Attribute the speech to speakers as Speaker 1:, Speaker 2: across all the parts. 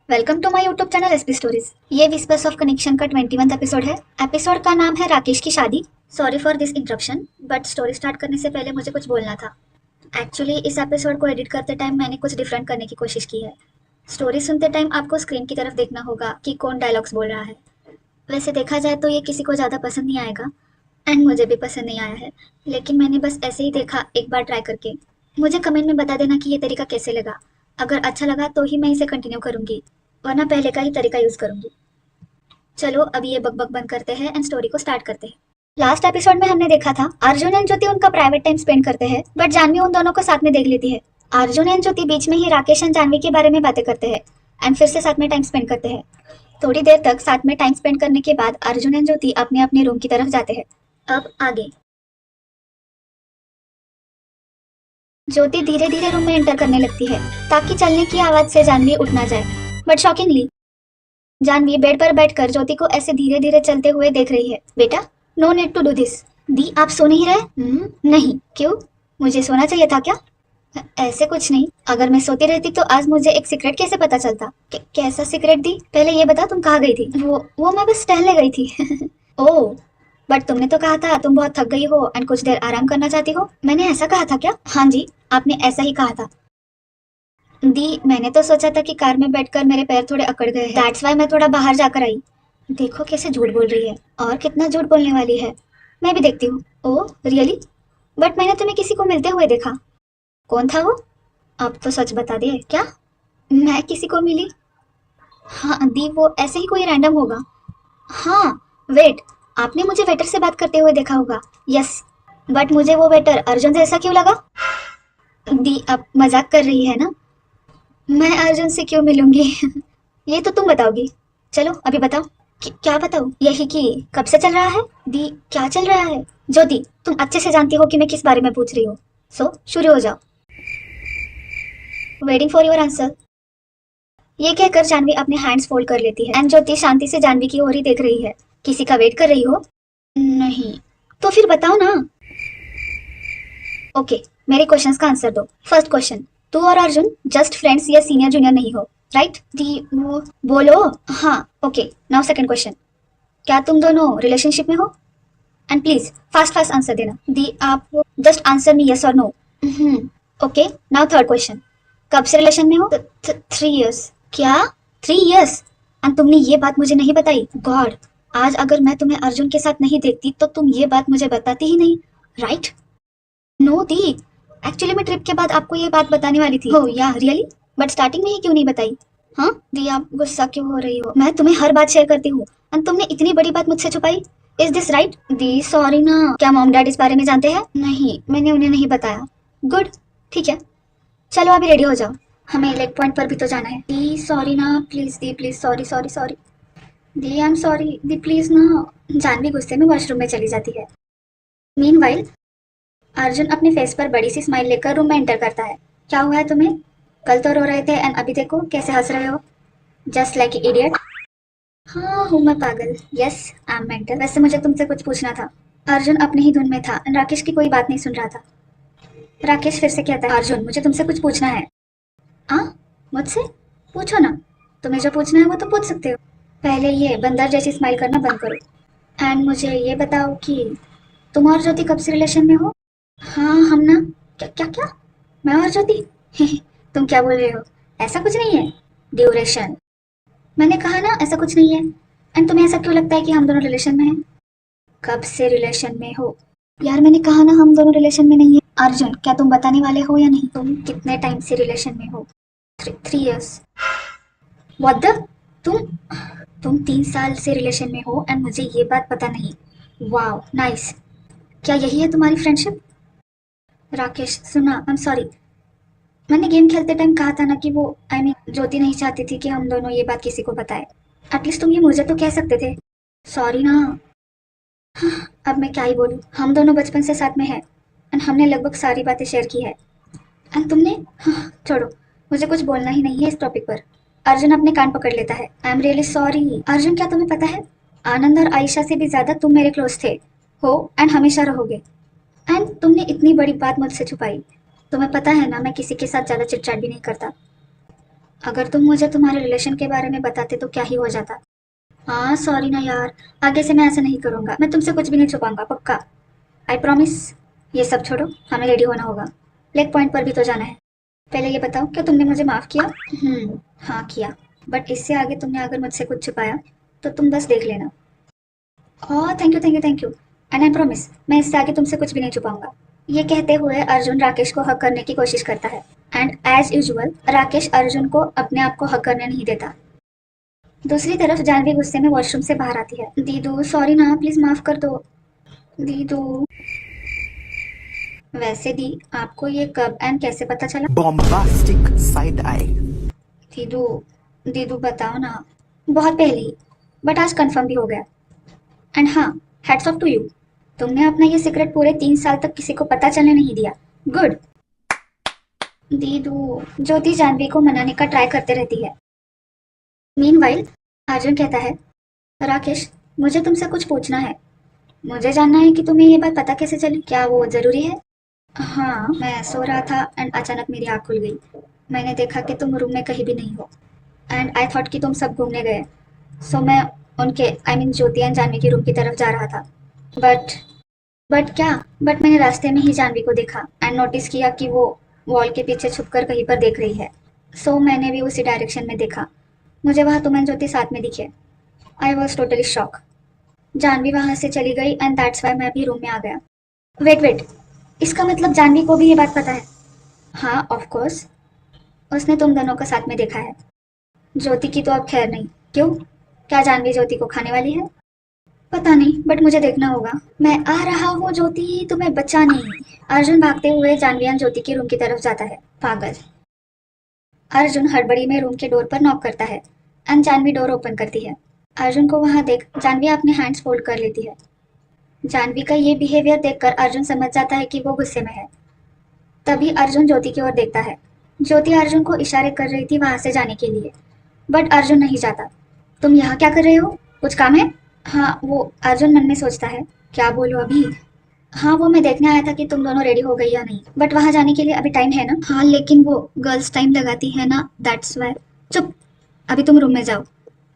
Speaker 1: Welcome to my YouTube channel SP stories. ये whispers of connection का 21वां episode है। एपिसोड का नाम है राकेश की शादी। Sorry for this interruption, but story start करने से पहले मुझे कुछ बोलना था। एक्चुअली इस एपिसोड को एडिट करते टाइम मैंने कुछ डिफरेंट करने की कोशिश की है। स्टोरी सुनते टाइम आपको स्क्रीन की तरफ देखना होगा कि कौन डायलॉग्स बोल रहा है। वैसे देखा जाए तो ये किसी को ज़्यादा पसंद नहीं आएगा एंड मुझे भी पसंद नहीं आया है, लेकिन मैंने बस ऐसे ही देखा एक बार ट्राई करके। मुझे कमेंट में बता देना कि ये तरीका कैसे लगा। अगर अच्छा लगा तो ही मैं इसे कंटिन्यू करूंगी, वरना पहले का ही तरीका यूज करूंगी। चलो अभी ये बकबक बंद करते हैं एंड स्टोरी को स्टार्ट करते हैं। लास्ट एपिसोड में हमने देखा था अर्जुन एंड ज्योति उनका प्राइवेट टाइम स्पेंड करते हैं, बट जानवी उन दोनों को साथ में देख लेती है। अर्जुन एंड ज्योति बीच में ही राकेश एंड जानवी के बारे में बातें करते हैं एंड फिर से साथ में टाइम स्पेंड करते हैं। थोड़ी देर तक साथ में टाइम स्पेंड करने के बाद अर्जुन एंड ज्योति अपने अपने रूम की तरफ जाते हैं। अब आगे ज्योति धीरे धीरे रूम में एंटर करने लगती है ताकि चलने की आवाज से जानवी उठ ना जाए, बट शॉकिंगली जानवी बेड पर बैठकर ज्योति को ऐसे धीरे धीरे चलते हुए देख रही है। बेटा, no need to do this. दी, आप सो नहीं रहे? नहीं, क्यों? मुझे सोना चाहिए था क्या? ऐसे कुछ नहीं। अगर मैं सोती रहती तो आज मुझे एक सीक्रेट कैसे पता चलता? कैसा सीक्रेट दी? पहले ये बता, तुम कहाँ गई थी? वो मैं बस टहलने गई थी। ओह, बट तुमने तो कहा था तुम बहुत थक गई हो एंड कुछ देर आराम करना चाहती हो। मैंने ऐसा कहा था क्या? हाँ जी, आपने ऐसा ही कहा था। दी, मैंने तो सोचा था कि कार में बैठकर मेरे पैर थोड़े अकड़ गए हैं, दैट्स वाई मैं थोड़ा बाहर जाकर आई। देखो कैसे झूठ बोल रही है, और कितना झूठ बोलने वाली है। मैं भी देखती हूँ। Oh really? बट मैंने तुम्हें किसी को मिलते हुए देखा। कौन था वो? अब तो सच बता दे। क्या मैं किसी को मिली? हाँ दी, वो ऐसे ही कोई रैंडम होगा। हाँ, वेट, आपने मुझे वेटर से बात करते हुए देखा होगा। यस, बट मुझे वो वेटर अर्जुन जैसा क्यों लगा? दी, आप मजाक कर रही है ना? मैं अर्जुन से क्यों मिलूंगी? ये तो तुम बताओगी। चलो अभी बताओ। क्या बताऊँ? यही कि कब से चल रहा है? दी, क्या चल रहा है? ज्योति, तुम अच्छे से जानती हो कि मैं किस बारे में पूछ रही हूँ, सो शुरू हो जाओ। Waiting for your answer. ये कहकर जानवी अपने हैंड्स फोल्ड कर लेती है एंड ज्योति शांति से जानवी की ओर ही देख रही है। किसी का वेट कर रही हो? नहीं। तो फिर बताओ ना। ओके, मेरे क्वेश्चंस का आंसर दो। फर्स्ट क्वेश्चन, तू और अर्जुन जस्ट फ्रेंड्स या सीनियर जूनियर नहीं हो, राइट? दी, वो बोलो। हाँ, ओके। नाउ सेकंड क्वेश्चन, क्या तुम दोनों रिलेशनशिप में हो? And please fast fast answer देना। दी, आप जस्ट आंसर मी यस और no. Okay, now third question, कब से रिलेशन में हो? 3 इयर्स। क्या? 3 इयर्स? एंड तुमने ये बात मुझे नहीं बताई? गॉड, आज अगर मैं तुम्हें अर्जुन के साथ नहीं देखती तो तुम ये बात मुझे बताती ही नहीं, राइट? नो दी, एक्चुअली मैं ट्रिप के बाद आपको ये बात बताने वाली थी। हो या रियली? बट स्टार्टिंग में ही क्यों नहीं बताई? हाँ दी, आप गुस्सा क्यों हो रही हो? मैं तुम्हें हर बात शेयर करती हूँ और तुमने इतनी बड़ी बात मुझसे छुपाई। Is this right? The sorry ना। क्या मॉम डैड इस बारे में जानते हैं? नहीं, मैंने उन्हें नहीं बताया। गुड, ठीक है, चलो अभी रेडी हो जाओ, हमें लेग पॉइंट पर भी तो जाना है। दी सॉरी ना, please the, please, sorry sorry sorry. The I am sorry, the please ना। जानवी गुस्से में वॉशरूम में चली जाती है। मीनवाइल अर्जुन अपने फेस पर बड़ी सी स्माइल लेकर रूम में एंटर करता है। क्या हुआ है तुम्हें? कल तो रो रहे थे एंड अभी देखो कैसे हंस रहे हो, जस्ट लाइक इडियट। हाँ, हूँ मैं पागल। Yes, I am mental. वैसे मुझे तुमसे कुछ पूछना था। अर्जुन अपनी ही धुन में था एंड राकेश की कोई बात नहीं सुन रहा था। राकेश फिर से कहता है, अर्जुन मुझे तुमसे कुछ पूछना है। हाँ, मुझसे? पूछो ना, तुम्हें जो पूछना है वो तो पूछ सकते हो। पहले ये बंदर जैसी स्माइल करना बंद करो एंड मुझे ये बताओ कि तुम और ज्योति कब से रिलेशन में हो? हाँ, हम ना। क्या क्या क्या? मैं और ज्योति? तुम क्या बोल रहे हो? ऐसा कुछ नहीं है। ड्यूरेशन। मैंने कहा ना ऐसा कुछ नहीं है। एंड तुम्हें ऐसा क्यों लगता है कि हम दोनों रिलेशन में हैं? कब से रिलेशन में हो? यार मैंने कहा ना हम दोनों रिलेशन में नहीं है। अर्जुन, क्या तुम बताने वाले हो या नहीं? तुम कितने टाइम से रिलेशन में हो? 3 इयर्स। What the? तुम 3 साल से रिलेशन में हो एंड मुझे ये बात पता नहीं। Wow, nice. क्या यही है तुम्हारी फ्रेंडशिप? राकेश सुना, आई एम सॉरी। मैंने गेम खेलते टाइम कहा था ना कि वो ज्योति नहीं चाहती थी कि हम दोनों ये बात किसी को बताए। एटलीस्ट तुम ये मुझे तो कह सकते थे। सॉरी ना। अब मैं क्या ही बोलूँ, हम दोनों बचपन से साथ में हैं एंड हमने लगभग सारी बातें शेयर की है। एंड तुमने छोड़ो, मुझे कुछ बोलना ही नहीं है इस टॉपिक पर। अर्जुन अपने कान पकड़ लेता है। I am really sorry. Arjun, क्या तुम्हें पता है आनंद और आयशा से भी ज्यादा तुम मेरे क्लोज थे, हो एंड हमेशा रहोगे। एंड तुमने इतनी बड़ी बात मुझसे छुपाई। तुम्हें पता है ना मैं किसी के साथ ज्यादा चिटचाट भी नहीं करता। अगर तुम मुझे तुम्हारे रिलेशन के बारे में बताते तो क्या ही हो जाता। हाँ सॉरी ना यार, आगे से मैं ऐसा नहीं करूँगा। मैं तुमसे कुछ भी नहीं छुपाऊंगा, पक्का। I promise. ये सब छोड़ो, हमें रेडी होना होगा। लेग पॉइंट पर भी तो जाना है। पहले ये बताओ, क्या तुमने मुझे माफ़ किया? हाँ किया। बट इससे आगे तुमने अगर मुझसे कुछ छुपाया तो तुम बस देख लेना। Oh thank you thank you thank you. And I promise, मैं इससे आगे तुमसे कुछ भी नहीं छुपाऊंगा। ये कहते हुए अर्जुन राकेश को हक करने की कोशिश करता है। And as usual Rakesh Arjun को अपने आप को हक करने नहीं देता। दूसरी तरफ जानवी गुस्से में वॉशरूम से बाहर आती है। दीदू सॉरी ना, प्लीज माफ कर दो। दीदू। वैसे दी, आपको ये कब एंड कैसे पता चला?
Speaker 2: Bombastic side I.
Speaker 1: दीदू। दीदू बताओ ना। बहुत पहले ही, बट आज कंफर्म भी हो गया। एंड हाँ, हैट्स ऑफ टू यू। तुमने अपना ये सीक्रेट पूरे 3 साल तक किसी को पता चलने नहीं दिया। गुड। दीदू। ज्योति जानवी को मनाने का ट्राई करते रहती है। मीनवाइल अर्जुन कहता है, राकेश मुझे तुमसे कुछ पूछना है। मुझे जानना है कि तुम्हें ये बात पता कैसे चली, क्या वो जरूरी है? हाँ, मैं सो रहा था एंड अचानक मेरी आँख खुल गई। मैंने देखा कि तुम रूम में कहीं भी नहीं हो। एंड आई थॉट कि तुम सब घूमने गए। सो मैं उनके I mean Jyoti and Jahnavi के रूम की तरफ जा रहा था। बट क्या? बट मैंने रास्ते में ही जानवी को देखा एंड नोटिस किया कि वो वॉल के पीछे छुपकर कहीं पर देख रही है। सो मैंने भी उसी डायरेक्शन में देखा। मुझे वहाँ तुम एंड ज्योति साथ में दिखे। I was totally shock. Jahnavi वहाँ से चली गई एंड दैट्स वाई मैं भी रूम में आ गया। वेट, इसका मतलब जानवी को भी ये बात पता है? हाँ ऑफ कोर्स, उसने तुम दोनों को साथ में देखा है। ज्योति की तो अब खैर नहीं। क्यों? क्या जानवी ज्योति को खाने वाली है? पता नहीं, बट मुझे देखना होगा। मैं आ रहा हूँ ज्योति, तुम्हें बचाने। अर्जुन भागते हुए जानवी एंड ज्योति के रूम की तरफ जाता है। पागल। अर्जुन हड़बड़ी में रूम के डोर पर नॉक करता है एंड जानवी डोर ओपन करती है। अर्जुन को वहां देख जानवी अपने हैंड्स फोल्ड कर लेती है। जानवी का ये बिहेवियर देखकर अर्जुन समझ जाता है कि वो गुस्से में है। तभी अर्जुन ज्योति की ओर देखता है। ज्योति अर्जुन को इशारे कर रही थी वहां से जाने के लिए, बट अर्जुन नहीं जाता। तुम यहाँ क्या कर रहे हो? कुछ काम है? हाँ, वो अर्जुन मन में सोचता है, क्या बोलूं अभी। हाँ, वो मैं देखने आया था कि तुम दोनों रेडी हो गई या नहीं, बट वहां जाने के लिए अभी टाइम है ना? हाँ लेकिन वो गर्ल्स टाइम लगाती है ना, दैट्स वाई। चुप, अभी तुम रूम में जाओ।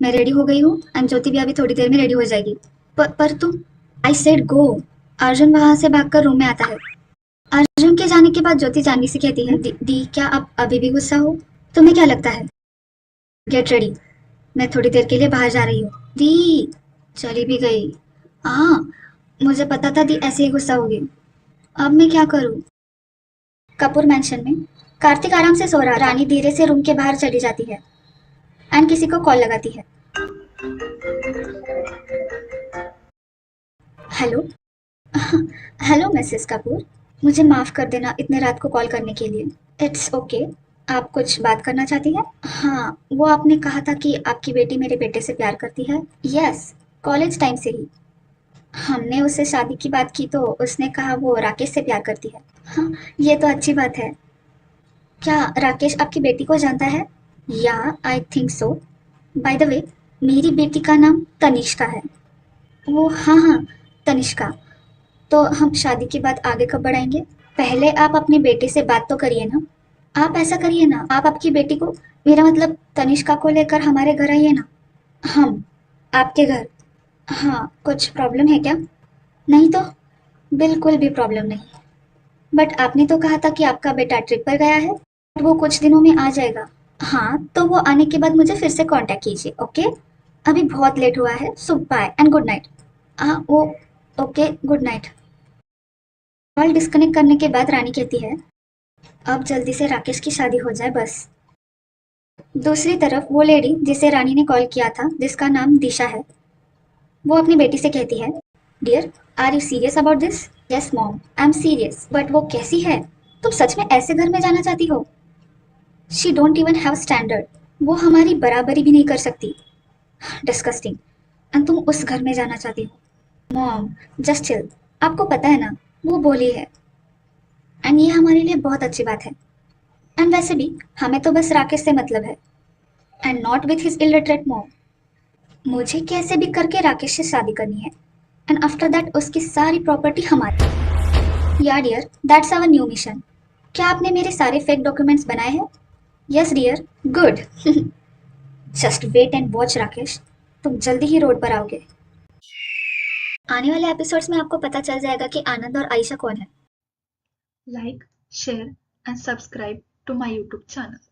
Speaker 1: मैं रेडी हो गई हूँ एंड ज्योति भी अभी थोड़ी देर में रेडी हो जाएगी। पर तुम। I said go. अर्जुन वहां से भागकर रूम में आता है। अर्जुन के जाने के बाद ज्योति जानवी से कहती है, दी क्या आप अभी भी गुस्सा हो? तुम्हें क्या लगता है? गेट रेडी, मैं थोड़ी देर के लिए बाहर जा रही हूँ। दी। चली भी गई। हाँ, मुझे पता था दी ऐसे ही गुस्सा होगी। अब मैं क्या करूँ? कपूर मैंशन में कार्तिक आराम से सो रहा। रानी धीरे से रूम के बाहर चली जाती है एंड किसी को कॉल लगाती है। हेलो। हेलो मिसेस कपूर, मुझे माफ कर देना इतने रात को कॉल करने के लिए। It's okay. आप कुछ बात करना चाहती है? हाँ, वो आपने कहा था कि आपकी बेटी मेरे बेटे से प्यार करती है। यस, कॉलेज टाइम से ही। हमने उससे शादी की बात की तो उसने कहा वो राकेश से प्यार करती है। हाँ, ये तो अच्छी बात है। क्या राकेश आपकी बेटी को जानता है? या I think so. By the way, मेरी बेटी का नाम तनिष्का है। वो हाँ हाँ, तनिष्का। तो हम शादी की बात आगे कब बढ़ाएंगे? पहले आप अपने बेटे से बात तो करिए ना। आप ऐसा करिए ना, आप आपकी बेटी को, मेरा मतलब तनिष्का को लेकर हमारे घर आइए ना। हम आपके घर? हाँ, कुछ प्रॉब्लम है क्या? नहीं तो, बिल्कुल भी प्रॉब्लम नहीं। बट आपने तो कहा था कि आपका बेटा ट्रिप पर गया है, वो कुछ दिनों में आ जाएगा। हाँ, तो वो आने के बाद मुझे फिर से कांटेक्ट कीजिए, ओके? अभी बहुत लेट हुआ है, सो बाय एंड गुड नाइट। हाँ वो, okay, good night. Call disconnect करने के बाद रानी कहती है, अब जल्दी से राकेश की शादी हो जाए बस। दूसरी तरफ वो लेडी जिसे रानी ने कॉल किया था, जिसका नाम दिशा है, वो अपनी बेटी से कहती है, dear are you serious about this? Yes mom, I am serious. But वो कैसी है? तुम सच में ऐसे घर में जाना चाहती हो? She don't even have standard. वो हमारी बराबरी भी नहीं कर सकती। डिस्कस्टिंग। एंड तुम उस घर में जाना चाहती हो? मॉम जस्ट चिल, आपको पता है ना, वो बोली है। एंड ये हमारे लिए बहुत अच्छी बात है। एंड वैसे भी हमें तो बस राकेश से मतलब है, and not with his illiterate mom. मुझे कैसे भी करके राकेश से शादी करनी है एंड आफ्टर दैट उसकी सारी प्रॉपर्टी हमारी। Yeah dear, that's our new mission. क्या आपने मेरे सारे फेक डॉक्यूमेंट्स बनाए हैं? Yes dear, good. Just wait and watch Rakesh, तुम जल्दी ही रोड पर आओगे। आने वाले एपिसोड्स में आपको पता चल जाएगा कि आनंद और आयशा कौन है।
Speaker 3: Like, share, and subscribe to my YouTube channel.